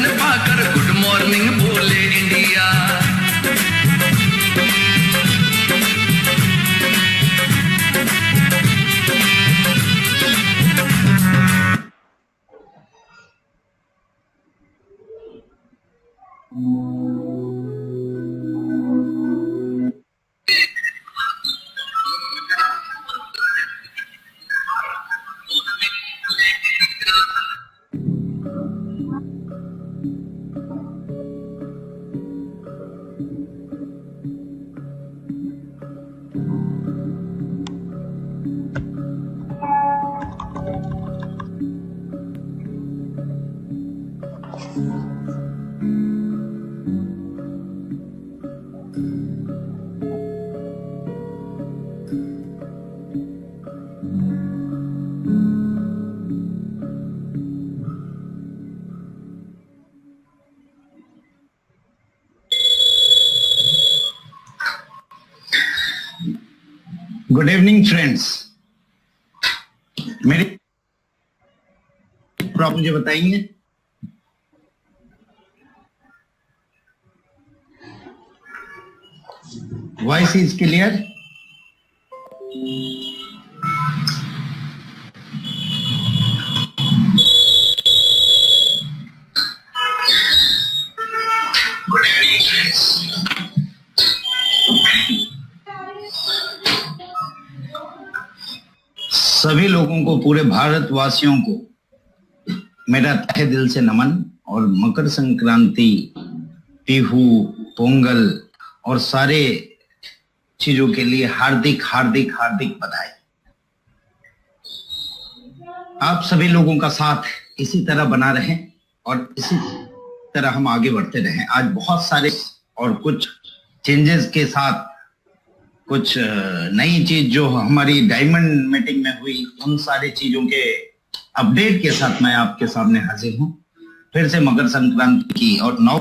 One पाकर good morning बोले India. Good evening friends. मेरी प्रॉब्लम मुझे बताएंगे। Voice is clear? Good evening friends. सभी लोगों को, पूरे भारतवासियों को मेरा तहे दिल से नमन और मकर संक्रांति, बिहू, पोंगल और सारे चीजों के लिए हार्दिक हार्दिक हार्दिक बधाई। आप सभी लोगों का साथ इसी तरह बना रहे और इसी तरह हम आगे बढ़ते रहें। आज बहुत सारे और कुछ चेंजेस के साथ, कुछ नई चीज जो हमारी डायमंड मीटिंग में हुई, उन सारी चीजों के अपडेट के साथ मैं आपके सामने हाजिर हूं। फिर से मकर संक्रांति की और नव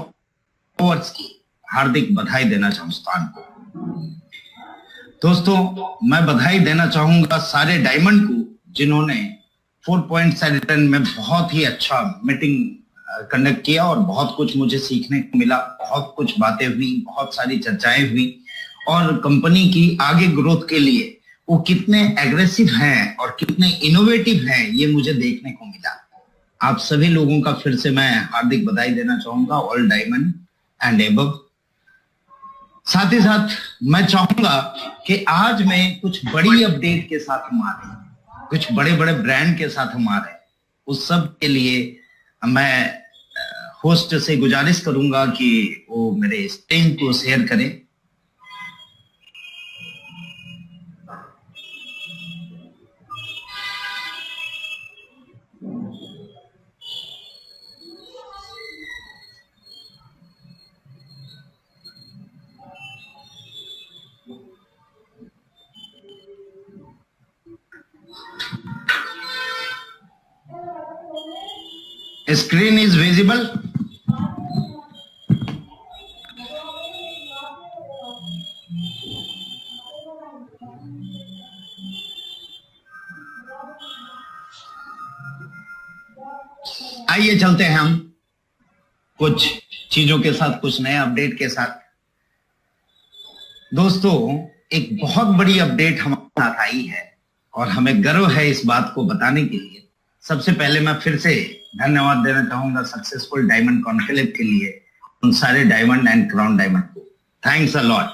वर्ष की हार्दिक बधाई देना चाहूंगा को। दोस्तों, मैं बधाई देना चाहूंगा सारे डायमंड को जिन्होंने 4 पॉइंट सेलेक्शन में बहुत ही अच्छा मीटिंग कंडक्ट किया और बहुत कुछ मुझे सीखने को मिला। बहुत कुछ बातें हुई, बहुत सारी चर्चाएं हुई और कंपनी की आगे ग्रोथ के लिए वो कितने एग्रेसिव हैं और कितने इनोवेटिव हैं, ये मुझे देखने को मिला। आप सभी लोगों का फिर से मैं हार्दिक बधाई देना चाहूंगा, ऑल डायमंड एंड एबव। साथ ही साथ मैं चाहूंगा कि आज मैं कुछ बड़ी अपडेट के साथ हम आ रहे हैं, कुछ बड़े बड़े ब्रांड के साथ हम आ रहे हैं। उस सब के लिए मैं होस्ट से गुजारिश करूंगा कि वो मेरे स्क्रीन को शेयर करें। Screen is visible. आइए चलते हैं हम कुछ चीजों के साथ, कुछ नए अपडेट के साथ। दोस्तों, एक बहुत बड़ी अपडेट हमारे साथ आई है और हमें गर्व है इस बात को बताने के लिए। सबसे पहले मैं फिर से धन्यवाद देना चाहूंगा सक्सेसफुल डायमंड कॉन्क्लेव के लिए उन सारे डायमंड एंड क्राउन डायमंड को। Thanks a lot,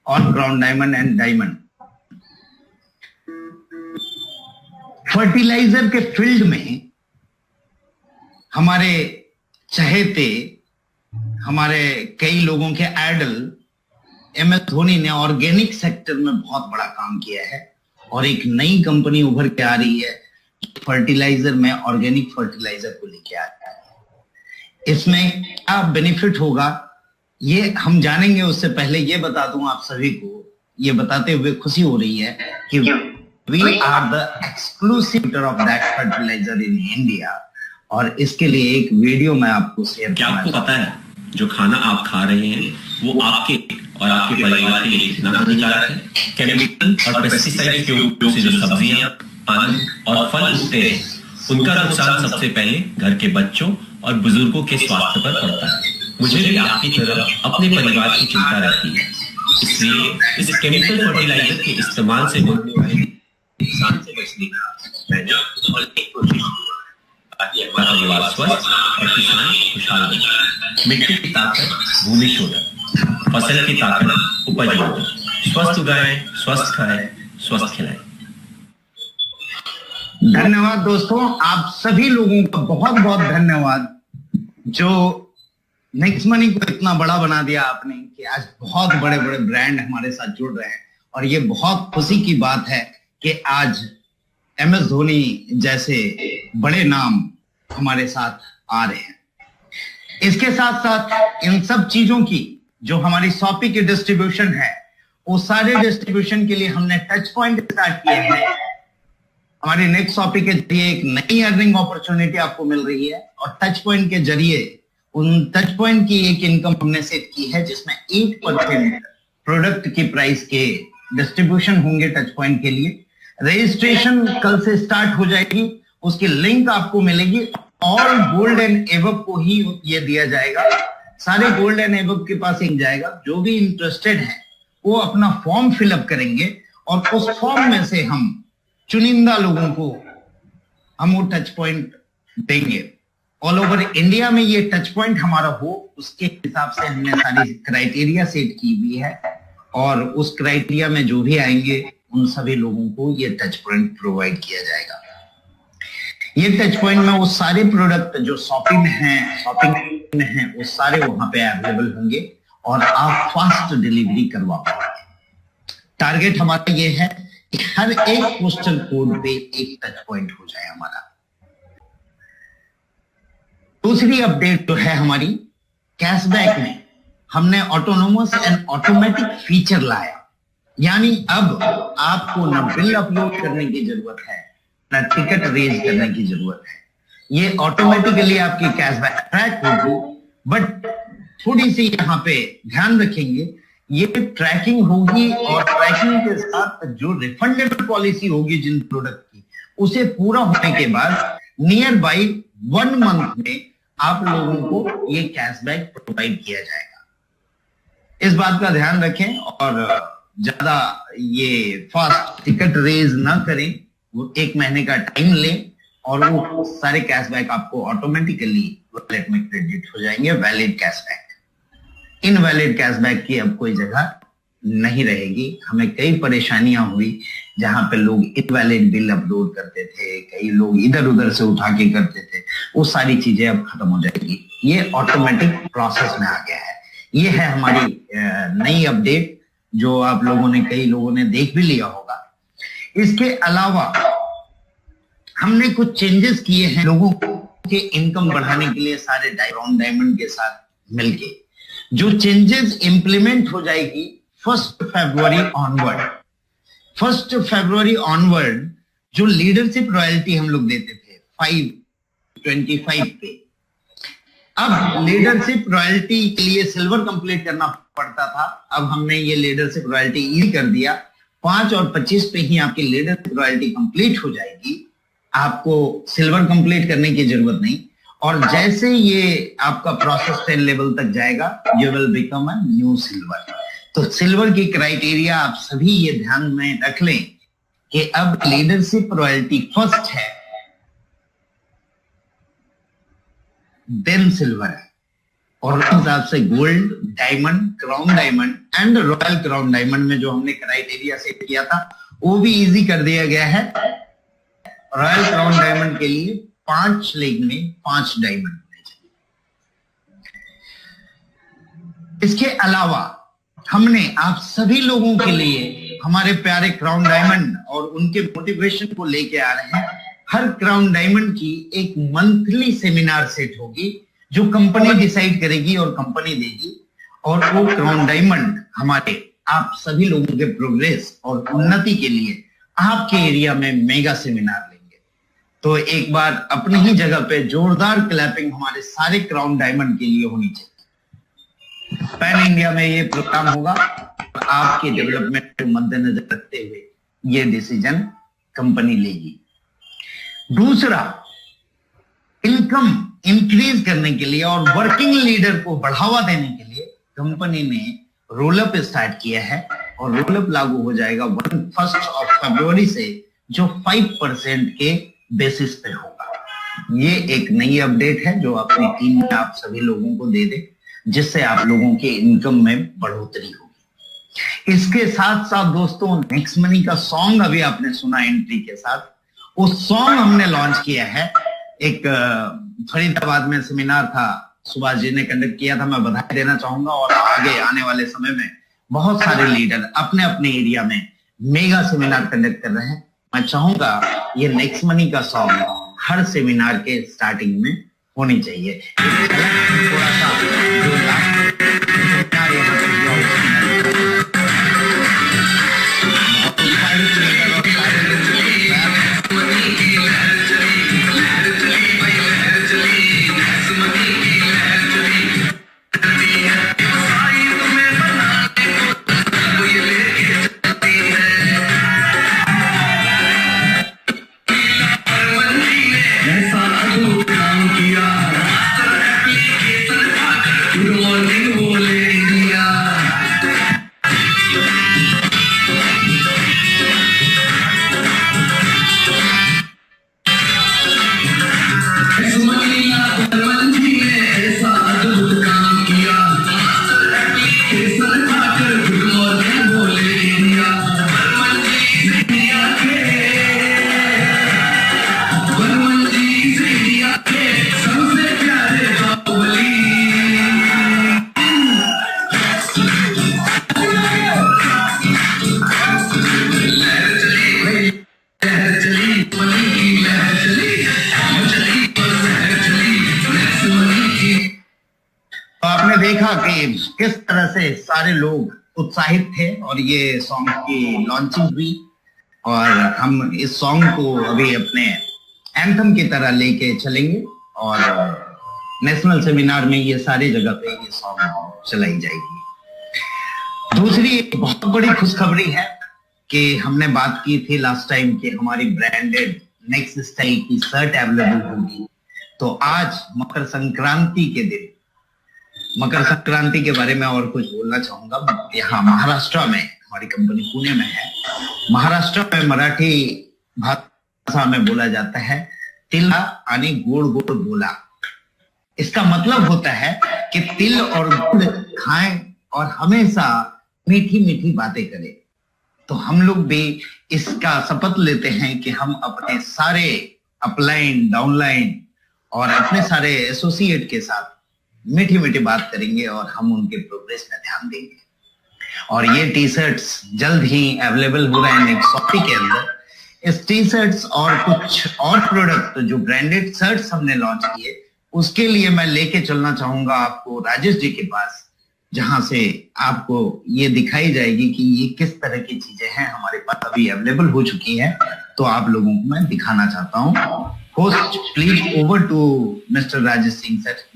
all crown diamond and diamond. Fertiliser के फील्ड में हमारे चहेते, हमारे कई लोगों के आइडल MS धोनी ने ऑर्गेनिक सेक्टर में बहुत बड़ा काम किया है और एक नई कंपनी उभर के आ रही है फर्टिलाइजर में, ऑर्गेनिक फर्टिलाइजर को लेके आ रहा है। इसमें क्या बेनिफिट होगा ये हम जानेंगे। उससे पहले ये बता दूं आप सभी को, ये बताते हुए खुशी हो रही है कि we are the exclusive of that fertiliser in India. और इसके लिए एक वीडियो मैं आपको शेयर क्या आपको पता है जो खाना आप खा रहे हैं वो आपके और आपके परिवार के लिए कितना हानिकारक है? केमिकल और पेस्टिसाइड के उपयोग से जो सब्जियां, अन्न और फल उगते हैं उनका नुकसान सबसे पहले घर के बच्चों और बुजुर्गों के स्वास्थ्य पर पड़ता है। मुझे भी आपकी तरह अपने परिवार की चिंता रहती है, इसलिए इस केमिकल फर्टिलाइजर के इस्तेमाल से होने वाले नुकसान से बचने का मैंने कोशिश की ताकि हमारा परिवार स्वस्थ और किसान खुशहाल बने। मिट्टी की ताकत भूमि शोधन, फसल की ताकत उपज होना, स्वस्थ उगाएं, स्वस्थ खाएं, स्वस्थ खिलाएं। धन्यवाद दोस्तों, आप सभी लोगों का बहुत बहुत धन्यवाद जो नेक्स्ट मनी को इतना बड़ा बना दिया आपने कि आज बहुत बड़े बड़े ब्रांड हमारे साथ जुड़ रहे हैं। और ये बहुत खुशी की बात है कि आज MS धोनी जैसे बड़े नाम हमारे साथ आ रहे हैं। इसके साथ साथ इन सब चीजों की जो हमारी शॉपी की डिस्ट्रीब्यूशन है, वो सारे डिस्ट्रीब्यूशन के लिए हमने टच पॉइंट स्टार्ट किया है। हमारी नेक्स्ट शॉपी के जरिए एक नई अर्निंग अपॉर्चुनिटी आपको मिल रही है और टच पॉइंट के जरिए उन टच पॉइंट की एक इनकम हमने सेट की है जिसमें 8% प्रोडक्ट की प्राइस के डिस्ट्रीब्यूशन होंगे टच पॉइंट के लिए। रजिस्ट्रेशन कल से स्टार्ट हो जाएगी, उसकी लिंक आपको मिलेगी। ऑल गोल्ड एंड एबव को ही ये दिया जाएगा, सारे गोल्ड एंड एबव के पास एक जाएगा। जो भी इंटरेस्टेड है वो अपना फॉर्म फिलअप करेंगे और उस फॉर्म में से हम चुनिंदा लोगों को हम वो टच पॉइंट देंगे। ऑल ओवर इंडिया में ये टच पॉइंट हमारा हो, उसके हिसाब से हमने सारी क्राइटेरिया सेट की हुई है और उस क्राइटेरिया में जो भी आएंगे उन सभी लोगों को ये टच पॉइंट प्रोवाइड किया जाएगा। ये टच पॉइंट में वो सारे प्रोडक्ट जो शॉपिंग में हैं वो सारे वहां पे अवेलेबल होंगे और आप फास्ट डिलीवरी करवा पाएंगे। टारगेट हमारा ये है कि हर एक पोस्टल कोड पे एक टच पॉइंट हो जाए हमारा। दूसरी अपडेट जो है हमारी कैशबैक में हमने ऑटोनोमस एंड ऑटोमेटिक फीचर लाया, यानी अब आपको न बिल अपलोड करने की जरूरत है न टिकट रेज करने की जरूरत है। ये ऑटोमेटिकली आपकी कैशबैक ट्रैक होगी, बट थोड़ी सी यहाँ पे ध्यान रखेंगे, ये ट्रैकिंग होगी और ट्रैकिंग के साथ जो रिफंडेबल पॉलिसी होगी जिन प्रोडक्ट की, उसे पूरा होने के बाद नियर बाई 1 मंथ में आप लोगों को ये कैशबैक प्रोवाइड किया जाएगा। इस बात का ध्यान रखें और ज्यादा ये फास्ट टिकट रेज ना करें, वो 1 महीने का टाइम लें और वो सारे कैशबैक आपको ऑटोमेटिकली वॉलेट में क्रेडिट हो जाएंगे। वैलिड कैशबैक, इनवैलिड कैशबैक की अब कोई जगह नहीं रहेगी। हमें कई परेशानियां हुई जहां पे लोग इनवैलिड बिल अपलोड करते थे, कई लोग इधर उधर से उठा के करते थे, वो सारी चीजें अब खत्म हो जाएगी। ये ऑटोमेटिक प्रोसेस में आ गया है। ये है हमारी नई अपडेट जो आप लोगों ने, कई लोगों ने देख भी लिया होगा। इसके अलावा हमने कुछ चेंजेस किए हैं लोगों के इनकम बढ़ाने के लिए सारे क्राउन डायमंड के साथ मिलके। जो चेंजेस इंप्लीमेंट हो जाएगी 1 फरवरी ऑनवर्ड। 1 फरवरी ऑनवर्ड जो लीडरशिप रॉयल्टी हम लोग देते थे 525 पे, अब लीडरशिप रॉयल्टी के लिए सिल्वर कंप्लीट करना पड़ता था। अब हमने ये लीडरशिप रॉयल्टी इजी कर दिया। 5 और 25 पे ही आपकी लीडरशिप रॉयल्टी कंप्लीट हो जाएगी, आपको सिल्वर कंप्लीट करने की जरूरत नहीं। और जैसे ये आपका प्रोसेस 10 लेवल तक जाएगा, you will become a new silver. तो सिल्वर की क्राइटेरिया आप सभी ये ध्यान में रख लें कि अब लीडरशिप रॉयल्टी फर्स्ट है, देन सिल्वर है, और उस हिसाब से gold, diamond, crown diamond and royal crown diamond में जो हमने क्राइटेरिया सेट किया था वो भी इजी कर दिया गया है। रॉयल क्राउन डायमंड के लिए 5 लेग में 5 डायमंड होने चाहिए। इसके अलावा हमने आप सभी लोगों के लिए हमारे प्यारे क्राउन डायमंड और उनके मोटिवेशन को लेके आ रहे हैं। हर क्राउन डायमंड की एक मंथली सेमिनार सेट होगी जो कंपनी डिसाइड करेगी और कंपनी देगी, और वो क्राउन डायमंड हमारे आप सभी लोगों के प्रोग्रेस और उन्नति के लिए आपके एरिया में मेगा सेमिनार लेंगे। तो एक बार अपनी ही जगह पे जोरदार क्लैपिंग हमारे सारे क्राउन डायमंड के लिए होनी चाहिए। पैन इंडिया में ये प्रोग्राम होगा और आपके डेवलपमेंट को मद्देनजर रखते हुए ये डिसीजन कंपनी लेगी। दूसरा, इनकम इंक्रीज करने के लिए और वर्किंग लीडर को बढ़ावा देने के लिए कंपनी ने रोल अप स्टार्ट किया है और रोल अप लागू हो जाएगा 1 फरवरी से, जो 5% के बेसिस पे होगा। ये एक नई अपडेट है जो अपनी टीम में आप सभी लोगों को दे दे, जिससे आप लोगों के इनकम में बढ़ोतरी होगी। इसके साथ साथ दोस्तों, नेक्स्ट मनी का सॉन्ग अभी आपने सुना एंट्री के साथ, उस सॉन्ग हमने लॉन्च किया है। एक फरीदाबाद में सेमिनार था, सुभाष जी ने कंडक्ट किया था, मैं बधाई देना चाहूंगा। और आगे आने वाले समय में बहुत सारे लीडर अपने अपने एरिया में मेगा सेमिनार कंडक्ट कर रहे हैं। मैं चाहूंगा ये नेक्स्ट मनी का सॉन्ग हर सेमिनार के स्टार्टिंग में होनी चाहिए। थोड़ा सा जो लास्ट सेमिनार यहाँ पे हुआ कि किस तरह से सारे लोग उत्साहित थे और ये सॉन्ग की लॉन्चिंग हुई। और हम इस सॉन्ग को अभी अपने एंथम की तरह लेके चलेंगे और नेशनल सेमिनार में ये सारी जगह पे ये सॉन्ग चलाई जाएगी। दूसरी एक बहुत बड़ी खुशखबरी है कि हमने बात की थी लास्ट टाइम कि हमारी ब्रांडेड नेक्स्ट स्टाइल की शर्ट अवेलेबल होगी। तो आज मकर संक्रांति के दिन, मकर संक्रांति के बारे में और कुछ बोलना चाहूंगा। यहाँ महाराष्ट्र में हमारी कंपनी पुणे में है। महाराष्ट्र में मराठी भाषा में बोला जाता है तिल आणि गोड गोड बोला। इसका मतलब होता है कि तिल और गुड़ खाएं और हमेशा मीठी मीठी बातें करें। तो हम लोग भी इसका शपथ लेते हैं कि हम अपने सारे अपलाइन, डाउनलाइन और अपने सारे एसोसिएट के साथ मीठी मीठी बात करेंगे और हम उनके प्रोग्रेस में ध्यान देंगे। और ये टी शर्ट्स जल्द ही अवेलेबल हो रहे हैं नेक्सॉफ्टी के अंदर। इस टी शर्ट्स और कुछ और प्रोडक्ट जो ब्रांडेड शर्ट्स हमने लॉन्च किए, उसके लिए मैं लेके चलना चाहूंगा आपको राजेश जी के पास, जहां से आपको ये दिखाई जाएगी कि ये किस तरह की चीजें हैं हमारे पास अभी अवेलेबल हो चुकी हैं। तो आप लोगों को मैं दिखाना चाहता हूं। Host please over to mister Rajesh Singh sir.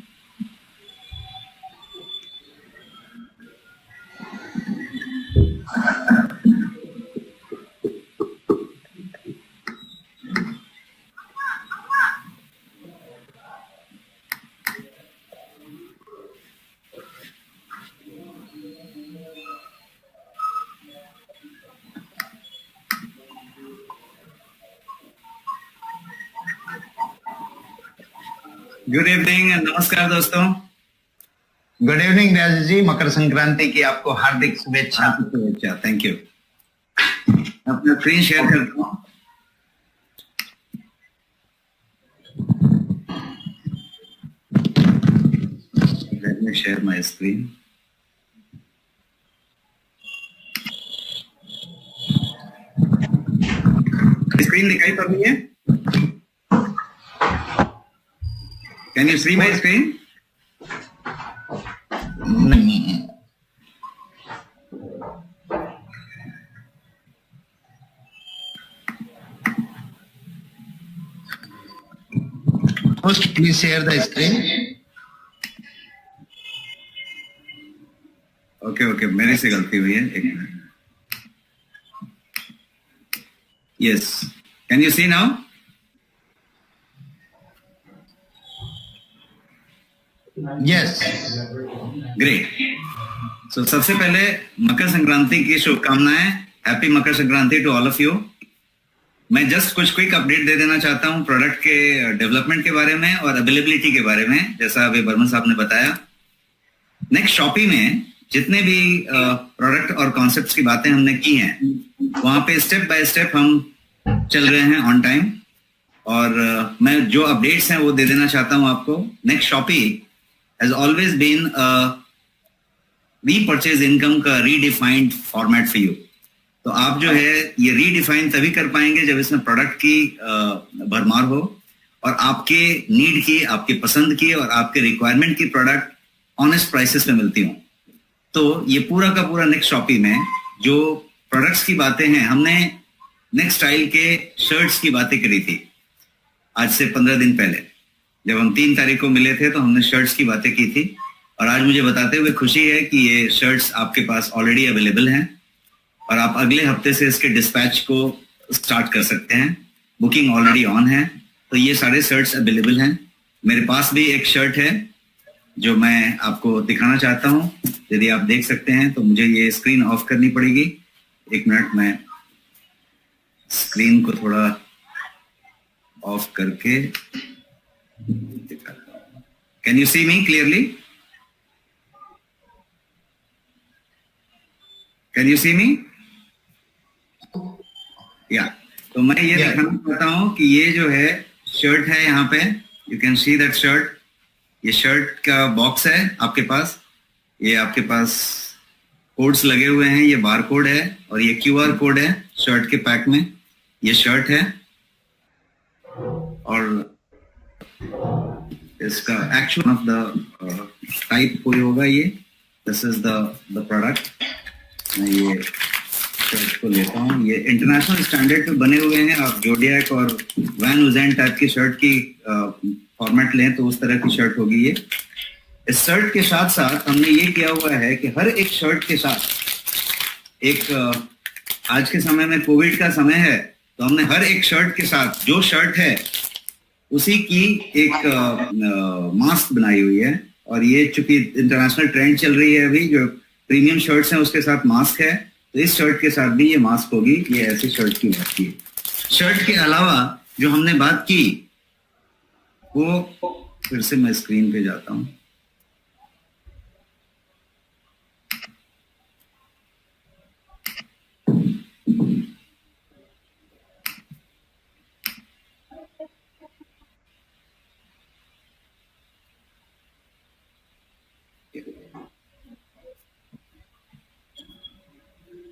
Good evening, नमस्कार दोस्तों। गुड इवनिंग राजेश जी, मकर संक्रांति की आपको हार्दिक शुभेच्छा। Thank you. अपना स्क्रीन शेयर करता हूँ। Let me share my screen. Screen दिखाई पड़ रही है? Can you see my screen? नहीं है। First, please share the screen. Okay, मेरे से गलती हुई है। एक minute. Yes. Can you see now? Yes, great. So सबसे पहले मकर संक्रांति की शुभकामनाएं। Happy Makar Sankranti to all of you. मैं जस्ट कुछ क्विक अपडेट दे देना चाहता हूं प्रोडक्ट के डेवलपमेंट के बारे में और अवेलेबिलिटी के बारे में, जैसा अभी बर्मन साहब ने बताया। नेक्स्ट शॉपी में जितने भी प्रोडक्ट और कॉन्सेप्ट्स की बातें हमने की हैं, वहां पे स्टेप बाय स्टेप हम चल रहे हैं ऑन टाइम। और मैं जो अपडेट्स हैं वो दे देना चाहता हूं आपको। Next Shoppe has always been repurchase income का रीडिफाइंड फॉर्मेट फॉर यू। तो आप जो है ये रीडिफाइन तभी कर पाएंगे जब इसमें प्रोडक्ट की भरमार हो और आपके नीड की, आपके पसंद की और आपके रिक्वायरमेंट की प्रोडक्ट ऑनेस्ट प्राइसेस में मिलती हूँ। तो ये पूरा का पूरा नेक्स्ट शॉपी में जो प्रोडक्ट्स की बातें हैं, हमने नेक्स्ट स्टाइल के शर्ट्स की बातें करी थी आज से 15 दिन पहले। जब हम 3 तारीख को मिले थे तो हमने शर्ट्स की बातें की थी और आज मुझे बताते हुए खुशी है कि ये शर्ट्स आपके पास ऑलरेडी अवेलेबल हैं और आप अगले हफ्ते से इसके डिस्पैच को स्टार्ट कर सकते हैं। बुकिंग ऑलरेडी ऑन है। तो ये सारे शर्ट्स अवेलेबल हैं। मेरे पास भी एक शर्ट है जो मैं आपको दिखाना चाहता हूं। यदि आप देख सकते हैं तो मुझे ये स्क्रीन ऑफ करनी पड़ेगी। 1 मिनट, मैं स्क्रीन को थोड़ा ऑफ करके दिखाता हूं। Can you see me clearly? Can you see me? या तो मैं ये दिखाना चाहता हूं कि ये जो है शर्ट है, यहाँ पे you can see that shirt. ये शर्ट का बॉक्स है आपके पास। ये आपके पास कोड्स लगे हुए हैं। ये बार कोड है और ये QR कोड है शर्ट के पैक में। ये शर्ट है और इसका एक्चुअल ऑफ द टाइप कोई होगा ये। This is the product. मैं ये शर्ट को लेता हूँ। ये इंटरनेशनल स्टैंडर्ड पे बने हुए हैं। आप जोडियक और वैन उजैन टाइप की शर्ट की फॉर्मेट लें तो उस तरह की शर्ट होगी ये। इस शर्ट के साथ साथ हमने ये किया हुआ है कि हर एक शर्ट के साथ एक आज के समय में कोविड का समय है तो हमने हर एक शर्ट के साथ जो शर्ट है उसी की एक मास्क बनाई हुई है। और ये चूंकि इंटरनेशनल ट्रेंड चल रही है अभी, जो प्रीमियम शर्ट्स हैं उसके साथ मास्क है, तो इस शर्ट के साथ भी ये मास्क होगी। ये ऐसी शर्ट की बात की। शर्ट के अलावा जो हमने बात की वो, फिर से मैं स्क्रीन पे जाता हूं।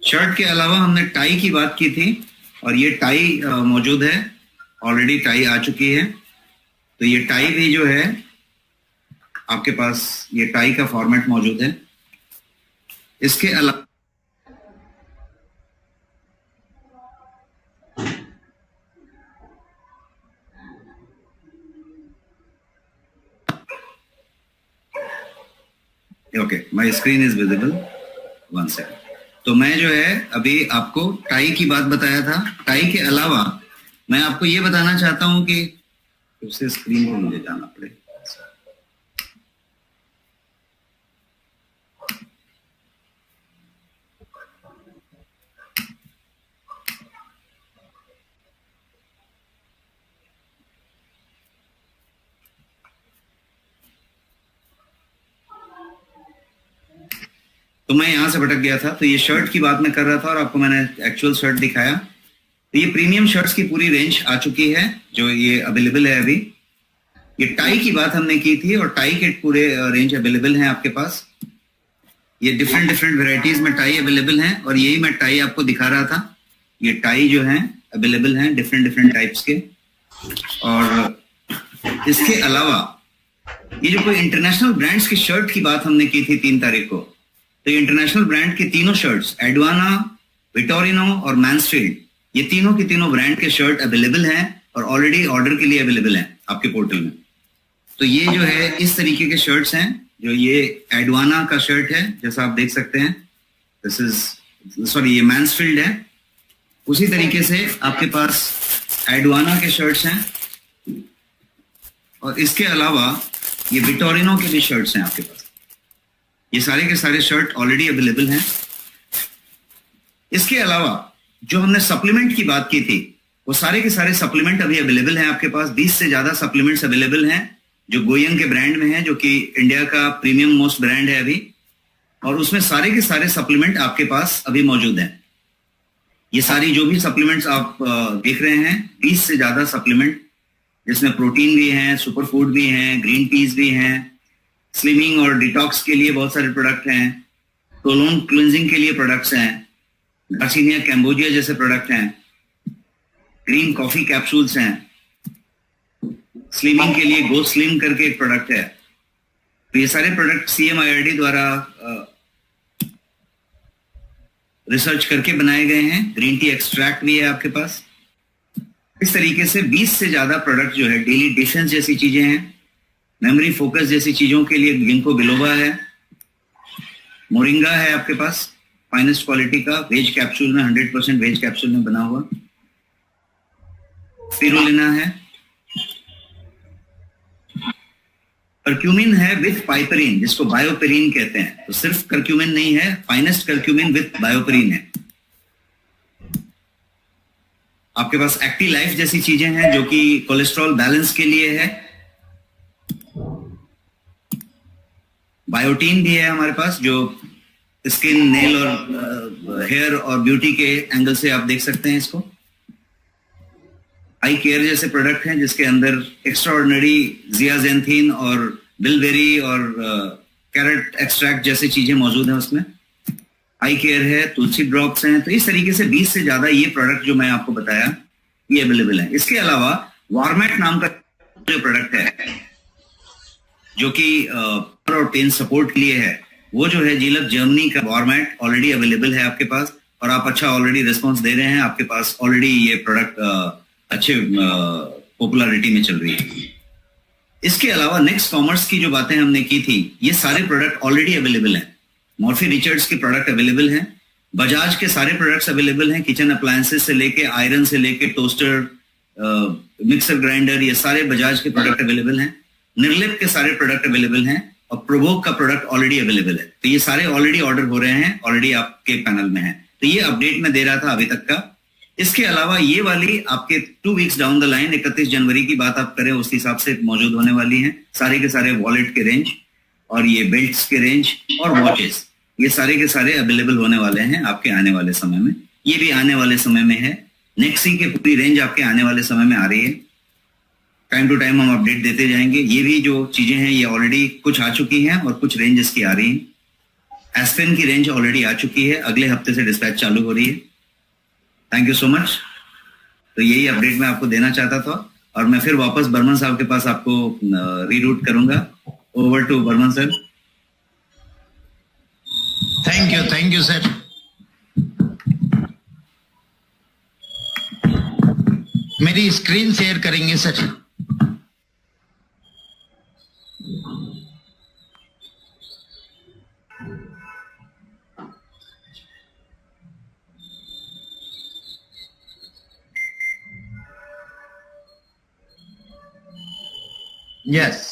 शर्ट के अलावा हमने टाई की बात की थी और ये टाई मौजूद है। ऑलरेडी टाई आ चुकी है। तो ये टाई भी जो है आपके पास, ये टाई का फॉर्मेट मौजूद है। इसके अलावा okay, my screen is visible. 1 second. तो मैं जो है अभी आपको टाई की बात बताया था। टाई के अलावा मैं आपको ये बताना चाहता हूं कि फिर से स्क्रीन को मुझे जाना पड़े। तो मैं यहां से भटक गया था। तो ये शर्ट की बात मैं कर रहा था और आपको मैंने एक्चुअल शर्ट दिखाया। तो ये प्रीमियम शर्ट्स की पूरी रेंज आ चुकी है जो ये अवेलेबल है अभी। ये टाई की बात हमने की थी और टाई के पूरे रेंज अवेलेबल हैं आपके पास। ये डिफरेंट वेराइटीज में टाई अवेलेबल हैं और यही मैं टाई आपको दिखा रहा था। ये टाई जो है अवेलेबल हैं डिफरेंट टाइप्स के। और इसके अलावा ये जो कोई इंटरनेशनल ब्रांड्स की शर्ट की बात हमने की थी 3 तारीख को, तो ये इंटरनेशनल ब्रांड की तीनों शर्ट्स, एडवाना, विटोरिनो और मैंसफील्ड, ये तीनों की तीनों ब्रांड के शर्ट अवेलेबल हैं और ऑलरेडी ऑर्डर के लिए अवेलेबल हैं आपके पोर्टल में। तो ये जो है इस तरीके के शर्ट्स हैं। जो ये एडवाना का शर्ट है जैसा आप देख सकते हैं, दिस इज सॉरी ये मैंसफील्ड है। उसी तरीके से आपके पास एडवाना के शर्ट्स हैं और इसके अलावा ये विटोरिनो के भी शर्ट्स हैं आपके पास। ये सारे के सारे शर्ट ऑलरेडी अवेलेबल हैं। इसके अलावा जो हमने सप्लीमेंट की बात की थी, वो सारे के सारे सप्लीमेंट अभी अवेलेबल हैं आपके पास। 20 से ज्यादा सप्लीमेंट्स अवेलेबल हैं जो गोयंग के ब्रांड में है, जो कि इंडिया का प्रीमियम मोस्ट ब्रांड है अभी, और उसमें सारे के सारे सप्लीमेंट आपके पास अभी मौजूद हैं। ये सारी जो भी सप्लीमेंट्स आप देख रहे हैं, 20 से ज्यादा सप्लीमेंट, जिसमें प्रोटीन भी हैं, सुपर फूड भी हैं, ग्रीन टीज भी हैं, स्लिमिंग और डिटॉक्स के लिए बहुत सारे प्रोडक्ट हैं, कोलोन क्लिंजिंग के लिए प्रोडक्ट्स हैं, गार्सिनिया कैम्बोजिया जैसे प्रोडक्ट हैं, ग्रीन कॉफी कैप्सूल्स हैं, स्लिमिंग के लिए गो स्लिम करके एक प्रोडक्ट है। तो ये सारे प्रोडक्ट CMIRD द्वारा रिसर्च करके बनाए गए हैं। ग्रीन टी एक्सट्रैक्ट भी है आपके पास। इस तरीके से 20 से ज्यादा प्रोडक्ट जो है, डेली डिफेंस जैसी चीजें हैं, मेमोरी फोकस जैसी चीजों के लिए गिंको बिलोबा है, मोरिंगा है आपके पास फाइनेस्ट क्वालिटी का, वेज कैप्सूल में, 100% वेज कैप्सूल में बना हुआ, स्पिरुलिना है, कर्क्यूमिन है विथ पाइपरीन, जिसको बायोपेरीन कहते हैं। तो सिर्फ कर्क्यूमिन नहीं है, फाइनेस्ट कर्क्यूमिन विथ बायोपेरीन है। आपके पास एक्टिव लाइफ जैसी चीजें हैं जो कि कोलेस्ट्रॉल बैलेंस के लिए है। बायोटीन भी है हमारे पास, जो स्किन, नेल और हेयर और ब्यूटी के एंगल से आप देख सकते हैं इसको। आई केयर जैसे प्रोडक्ट हैं जिसके अंदर एक्स्ट्राऑर्डिनरी जियाजेंथिन और बिलबेरी और कैरेट एक्सट्रैक्ट जैसी चीजें मौजूद हैं उसमें। आई केयर है, तुलसी ड्रॉप्स हैं। तो इस तरीके से 20 से ज्यादा ये प्रोडक्ट जो मैं आपको बताया ये अवेलेबल है। इसके अलावा वार्मेट नाम का जो प्रोडक्ट है जो कि और पेन सपोर्ट के लिए है, वो जो है जीलक जर्मनी का वार्मेट ऑलरेडी अवेलेबल है आपके पास, और आप अच्छा ऑलरेडी रिस्पॉन्स दे रहे हैं। आपके पास ऑलरेडी ये प्रोडक्ट अच्छे पॉपुलैरिटी में चल रही है। इसके अलावा नेक्स्ट कॉमर्स की जो बातें हमने की थी, ये सारे प्रोडक्ट ऑलरेडी अवेलेबल हैं। मॉर्फी रिचर्ड्स के प्रोडक्ट अवेलेबल हैं, बजाज के सारे प्रोडक्ट्स अवेलेबल हैं, किचन अप्लायंसेस से लेके आयरन से लेके टोस्टर, मिक्सर ग्राइंडर, ये सारे बजाज के प्रोडक्ट अवेलेबल हैं। निर्लिप के सारे प्रोडक्ट अवेलेबल हैं और प्रोवोक का प्रोडक्ट ऑलरेडी अवेलेबल है। तो ये सारे ऑलरेडी ऑर्डर हो रहे हैं, ऑलरेडी आपके पैनल में है। तो ये अपडेट मैं दे रहा था अभी तक का। इसके अलावा ये वाली आपके 2 वीक्स डाउन द लाइन, 31 जनवरी की बात आप करें, उस हिसाब से मौजूद होने वाली हैं सारे के सारे वॉलेट के रेंज और ये बेल्ट्स के रेंज और वॉचेस, ये सारे के सारे अवेलेबल होने वाले हैं आपके आने वाले समय में। ये भी आने वाले समय में है। नेक्सी के पूरी रेंज आपके आने वाले समय में आ रही है। टाइम टू टाइम हम अपडेट देते जाएंगे। ये भी जो चीजें हैं ये ऑलरेडी कुछ आ चुकी हैं और कुछ रेंज इसकी आ रही है। एस्पेन की रेंज ऑलरेडी आ चुकी है, अगले हफ्ते से डिस्पैच चालू हो रही है। Thank you so much. तो यही अपडेट मैं आपको देना चाहता था और मैं फिर वापस बर्मन साहब के पास आपको रीरूट करूंगा। Over to Burman sir. Thank you sir. मेरी स्क्रीन शेयर करेंगे सर। यस,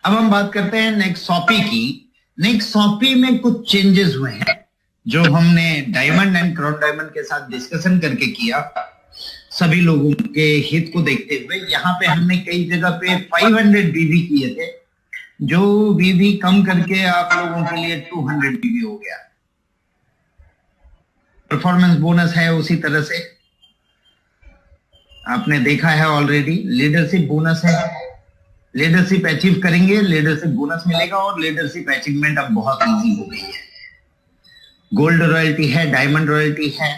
अब हम बात करते हैं नेक्सॉपी की। नेक्सॉपी में कुछ चेंजेस हुए हैं जो हमने डायमंड एंड क्राउन डायमंड के साथ डिस्कशन करके किया, सभी लोगों के हित को देखते हुए। यहाँ पे हमने कई जगह पे 500 बीबी किए थे, जो बीबी कम करके आप लोगों के लिए 200 बीबी हो गया। परफॉर्मेंस बोनस है उसी तरह से, आपने देखा है ऑलरेडी। लीडरशिप बोनस है, लीडरशिप अचीव करेंगे लीडरशिप बोनस मिलेगा, और लीडरशिप अचीवमेंट अब बहुत इजी हो गई है। गोल्ड रॉयल्टी है, डायमंड रॉयल्टी है,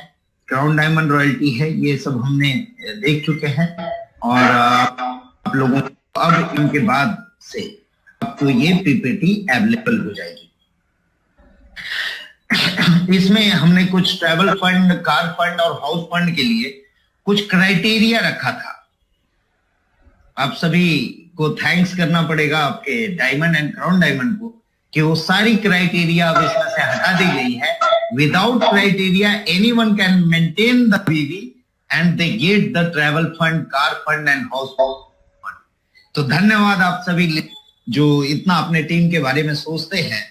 क्राउन डायमंड रॉयल्टी है, ये सब हमने देख चुके हैं। और आप लोगों को अब इनके बाद से आपको ये पीपीटी अवेलेबल हो जाएगी। इसमें हमने कुछ ट्रैवल फंड, कार फंड और हाउस फंड के लिए कुछ क्राइटेरिया रखा था। आप सभी को थैंक्स करना पड़ेगा आपके डायमंड एंड क्राउन डायमंड को कि वो सारी क्राइटेरिया अब इसमें से हटा दी गई है। Without criteria anyone can maintain the BV and they get the travel fund, car fund and house fund. तो धन्यवाद आप सभी जो इतना अपने टीम के बारे में सोचते हैं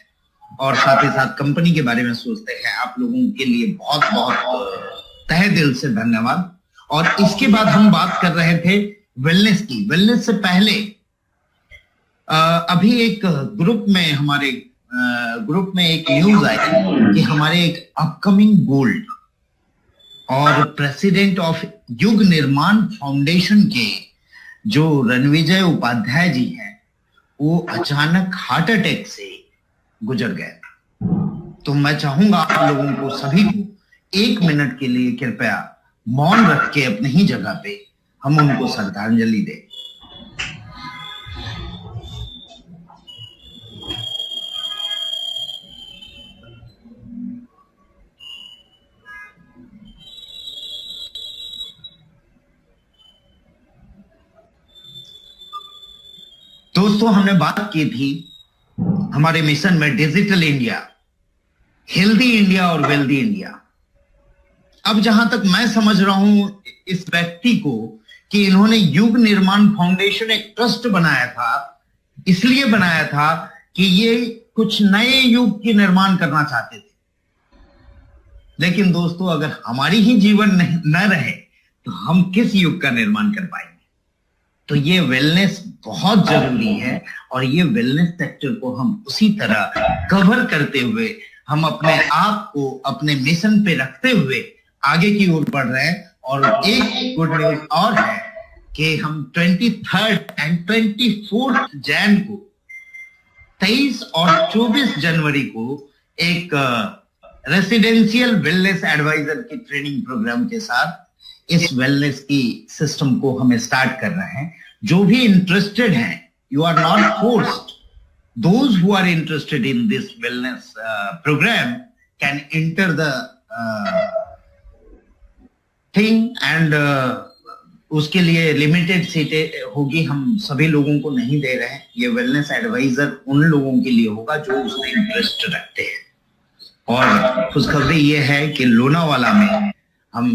और साथ ही साथ कंपनी के बारे में सोचते हैं, आप लोगों के लिए बहुत बहुत तहे दिल से धन्यवाद। और इसके बाद हम बात कर रहे थे वेलनेस की। वेलनेस से पहले अभी एक ग्रुप में हमारे ग्रुप में एक न्यूज आई कि हमारे एक अपकमिंग गोल्ड और प्रेसिडेंट ऑफ युग निर्माण फाउंडेशन के जो रणविजय उपाध्याय जी हैं, वो अचानक हार्ट अटैक से गुजर गए। तो मैं चाहूंगा आप लोगों को सभी को 1 मिनट के लिए कृपया मौन रख के अपनी ही जगह पे हम उनको श्रद्धांजलि दें। दोस्तों, हमने बात की थी हमारे मिशन में डिजिटल इंडिया, हेल्दी इंडिया और वेल्दी इंडिया। अब जहां तक मैं समझ रहा हूं इस व्यक्ति को कि इन्होंने युग निर्माण फाउंडेशन एक ट्रस्ट बनाया था, इसलिए बनाया था कि ये कुछ नए युग की निर्माण करना चाहते थे। लेकिन दोस्तों, अगर हमारी ही जीवन न रहे तो हम किस युग का निर्माण कर पाएंगे? तो ये वेलनेस बहुत जरूरी है और ये वेलनेस सेक्टर को हम उसी तरह कवर करते हुए हम अपने आप को अपने मिशन पे रखते हुए आगे की ओर बढ़ रहे हैं। और एक गुड न्यूज और है कि हम 23 एंड 24 जैन को, 23 और 24 जनवरी को एक रेसिडेंशियल वेलनेस एडवाइजर की ट्रेनिंग प्रोग्राम के साथ इस वेलनेस की सिस्टम को हम स्टार्ट कर रहे हैं। जो भी इंटरेस्टेड हैं, you are not forced, those who are interested in this wellness programme can enter the thing and उसके लिए लिमिटेड सीटें होगी, हम सभी लोगों को नहीं दे रहे हैं। ये वेलनेस एडवाइजर उन लोगों के लिए होगा जो उसमें इंटरेस्ट रखते हैं। और खुशखबरी ये है कि लोनावाला में हम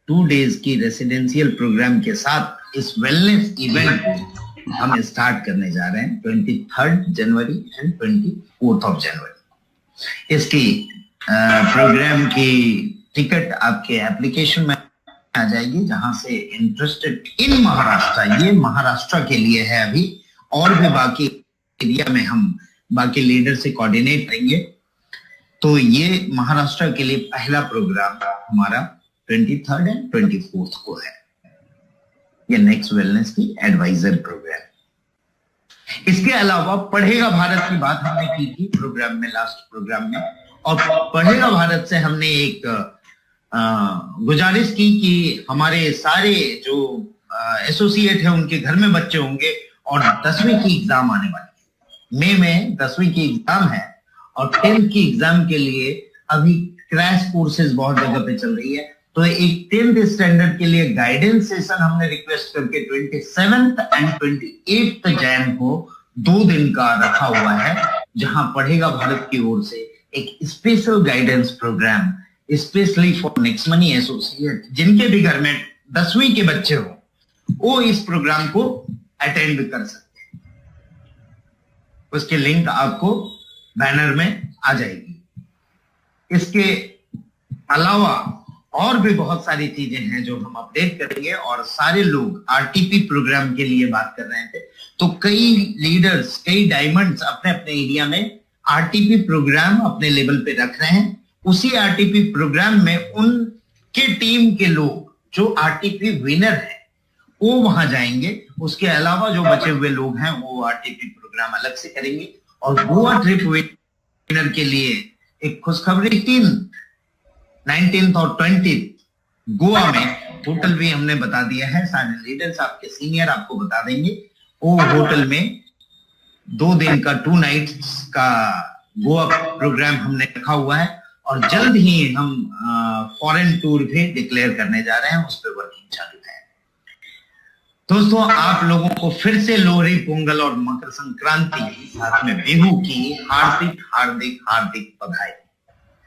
2 डेज की रेसिडेंशियल प्रोग्राम के साथ इस वेलनेस इवेंट को हम स्टार्ट करने जा रहे हैं 23 जनवरी एंड 24 जनवरी। इसकी प्रोग्राम की टिकट आपके एप्लीकेशन में आ जाएगी, जहां से इंटरेस्टेड इन महाराष्ट्र, ये महाराष्ट्र के लिए है अभी, और भी बाकी एरिया में हम बाकी लीडर से कोऑर्डिनेट करेंगे। तो ये महाराष्ट्र के लिए पहला प्रोग्राम हमारा 23 एंड 24 को है, ये नेक्स्ट वेलनेस की एडवाइजर प्रोग्राम। इसके अलावा पढ़ेगा भारत की बात हमने की थी प्रोग्राम में, लास्ट प्रोग्राम में, और पढ़ेगा भारत से हमने एक गुजारिश की कि हमारे सारे जो एसोसिएट है उनके घर में बच्चे होंगे और 10वीं की एग्जाम आने वाली है। मई में 10वीं की एग्जाम है और 10th की एग्जाम के लिए अभी क्रैश कोर्सेज बहुत जगह पे चल रही है। तो एक 10th स्टैंडर्ड के लिए गाइडेंस सेशन हमने रिक्वेस्ट करके 27 एंड 28 जैन को 2 दिन का रखा हुआ है, जहां पढ़ेगा भारत की ओर से एक special guidance programme specially for Next Money associate, जिनके भी घर में 10वीं के बच्चे हो, वो इस प्रोग्राम को अटेंड कर सकते हैं। उसकी लिंक आपको बैनर में आ जाएगी। इसके अलावा और भी बहुत सारी चीजें हैं जो हम अपडेट करेंगे, और सारे लोग आरटीपी प्रोग्राम के लिए बात कर रहे थे, तो कई लीडर्स, कई डायमंड्स अपने अपने एरिया में आरटीपी प्रोग्राम अपने लेवल पे रख रहे हैं। उसी आरटीपी प्रोग्राम में उनके टीम के लोग जो आरटीपी विनर है वो वहां जाएंगे। उसके अलावा जो बचे हुए लोग हैं वो आरटीपी प्रोग्राम अलग से करेंगे। और गोवा ट्रिप विनर के लिए एक खुशखबरी, 19th और 20th गोवा में होटल भी हमने बता दिया है, सारे लीडर्स आपके सीनियर आपको बता देंगे। वो होटल में 2 दिन का 2 नाइट्स का गोवा प्रोग्राम हमने रखा हुआ है, और जल्द ही हम फॉरेन टूर भी डिक्लेयर करने जा रहे हैं, उस पर वर्किंग चालू है। दोस्तों, आप लोगों को फिर से लोहड़ी, पोंगल और मकर संक्रांति साथ में बिहू की हार्दिक हार्दिक हार्दिक बधाई।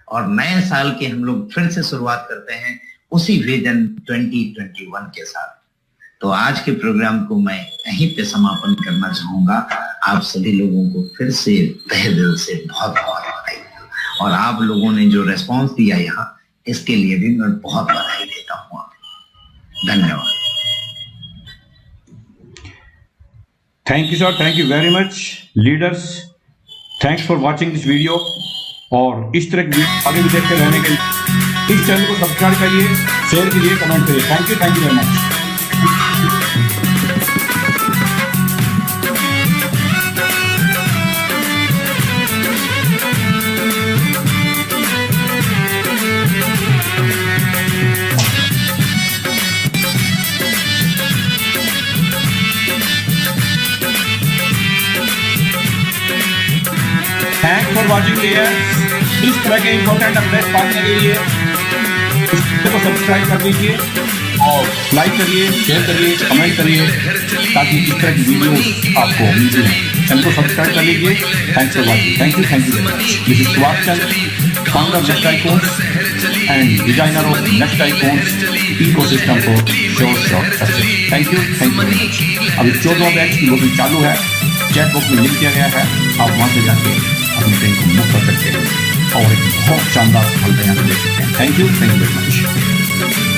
और नए साल के हम लोग फिर से शुरुआत करते हैं उसी विजन 2021 के साथ। तो आज के प्रोग्राम को मैं यहीं पे समापन करना चाहूंगा। आप सभी लोगों को फिर से तहे दिल से बहुत बहुत बधाई, और आप लोगों ने जो रेस्पॉन्स दिया यहाँ, इसके लिए भी मैं बहुत बधाई देता हूँ। धन्यवाद। Thank you sir, thank you very much leaders, thanks for watching this video. और इस तरह की आगे भी देखते रहने के लिए इस चैनल को सब्सक्राइब करिए, शेयर कीजिए, कमेंट करिए। Thank you very much. Thanks for watching इस तरह के इंपॉर्टेंट अपडेट पाने के लिए इस चैनल को सब्सक्राइब कर दीजिए और लाइक करिए, शेयर करिए, कमेंट करिए, ताकि इस तरह की वीडियो आपको मिलती रहे। चैनल को सब्सक्राइब कर लीजिए। Thanks for watching. Thank you very much. This is Subhash Chandra, founder of next icons and designer of next icons ecosystem for sure success. Thank you very much. अभी 14वां बैच की बुकिंग चालू है, चैट बॉक्स में link दिया गया है, आप वहां से जाके अपनी ट्रेन को बुक कर सकते हैं और एक बहुत शानदार फल यहाँ पे देख सकते हैं। Thank you very much.